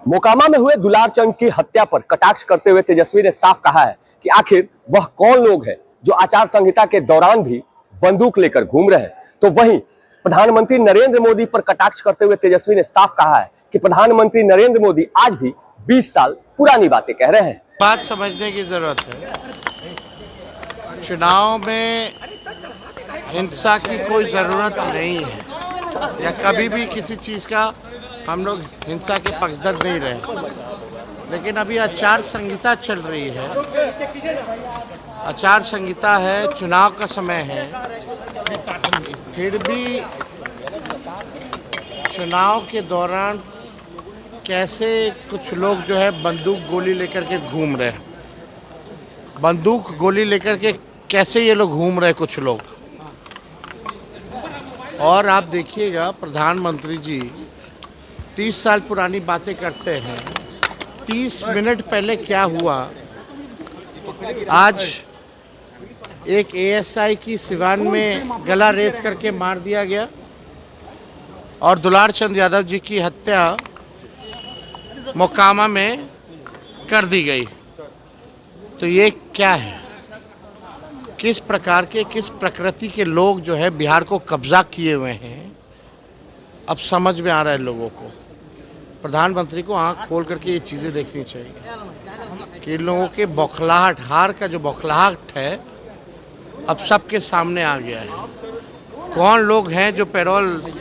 मोकामा में हुए दुलार चंद की हत्या पर कटाक्ष करते हुए तेजस्वी ने साफ कहा है कि आखिर वह कौन लोग हैं जो आचार संहिता के दौरान भी बंदूक लेकर घूम रहे हैं। तो वहीं प्रधानमंत्री नरेंद्र मोदी पर कटाक्ष करते हुए तेजस्वी ने साफ कहा है कि प्रधानमंत्री नरेंद्र मोदी आज भी 20 साल पुरानी बातें कह रहे हैं। बात समझने की जरूरत है। चुनाव में हिंसा की कोई ज़रूरत नहीं है या कभी भी किसी चीज़ का हम लोग हिंसा के पक्षधर नहीं रहे, लेकिन अभी आचार संहिता चल रही है। आचार संहिता है, चुनाव का समय है, फिर भी चुनाव के दौरान कैसे कुछ लोग जो है बंदूक गोली लेकर के घूम रहे हैं। बंदूक गोली लेकर के कैसे ये लोग घूम रहे कुछ लोग। और आप देखिएगा प्रधानमंत्री जी 30 साल पुरानी बातें करते हैं। 30 मिनट पहले क्या हुआ, आज एक एएसआई की सिवान में गला रेत करके मार दिया गया और दुलार चंद यादव जी की हत्या मोकामा में कर दी गई। तो ये क्या है, किस प्रकार के, किस प्रकृति के लोग जो है बिहार को कब्जा किए हुए हैं, अब समझ में आ रहा है लोगों को। प्रधानमंत्री को आंख खोल करके ये चीज़ें देखनी चाहिए कि लोगों के बौखलाहट, हार का जो बौखलाहट है अब सबके सामने आ गया है। कौन लोग हैं जो पैरोल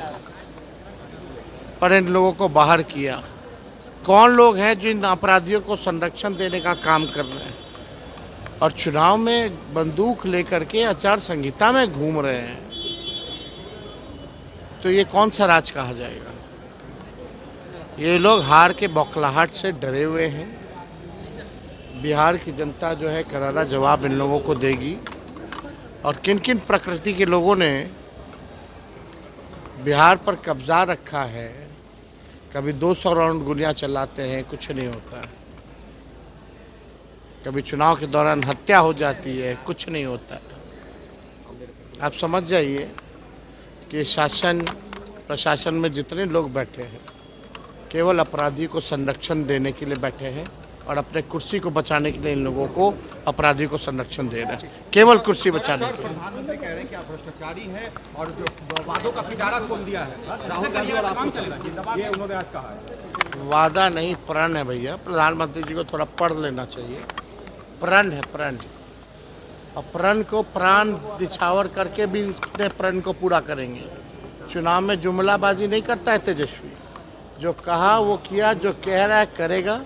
पर इन लोगों को बाहर किया, कौन लोग हैं जो इन अपराधियों को संरक्षण देने का काम कर रहे हैं और चुनाव में बंदूक लेकर के आचार संहिता में घूम रहे हैं। तो ये कौन सा राज कहा जाएगा। ये लोग हार के बौखलाहट से डरे हुए हैं। बिहार की जनता जो है करारा जवाब इन लोगों को देगी। और किन किन प्रकृति के लोगों ने बिहार पर कब्जा रखा है, कभी 200 राउंड गोलियां चलाते हैं, कुछ नहीं होता है। कभी चुनाव के दौरान हत्या हो जाती है, कुछ नहीं होता है। आप समझ जाइए कि शासन प्रशासन में जितने लोग बैठे हैं केवल अपराधी को संरक्षण देने के लिए बैठे हैं और अपने कुर्सी को बचाने के लिए इन लोगों को अपराधी को संरक्षण दे रहे हैं, केवल कुर्सी बचाने के लिए। प्रधानमंत्री कह रहे हैं कि आप भ्रष्टाचारी हैं और जो वादों का पिटारा खोल दिया है राहुल गांधी और आपको चलेगा, ये उन्होंने आज कहा है। वादा नहीं, प्रण है भैया। प्रधानमंत्री जी को थोड़ा पढ़ लेना चाहिए। प्रण है, प्रण। और प्रण को प्राण निछावर करके भी अपने प्रण को पूरा करेंगे। चुनाव में जुमलाबाजी नहीं करता है तेजस्वी, जो कहा वो किया, जो कह रहा है करेगा।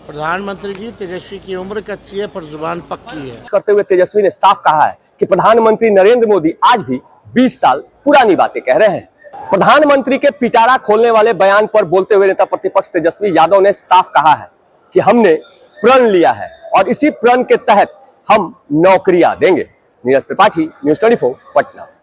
प्रधानमंत्री जी, तेजस्वी की उम्र कच्ची है पर जुबान पक्की है। करते हुए तेजस्वी ने साफ कहा है कि प्रधानमंत्री नरेंद्र मोदी आज भी 20 साल पुरानी बातें कह रहे हैं। प्रधानमंत्री के पिटारा खोलने वाले बयान पर बोलते हुए नेता प्रतिपक्ष तेजस्वी यादव ने साफ कहा है कि हमने प्रण लिया है और इसी प्रण के तहत हम नौकरियां देंगे। नीरज त्रिपाठी, न्यूज़ 24, पटना।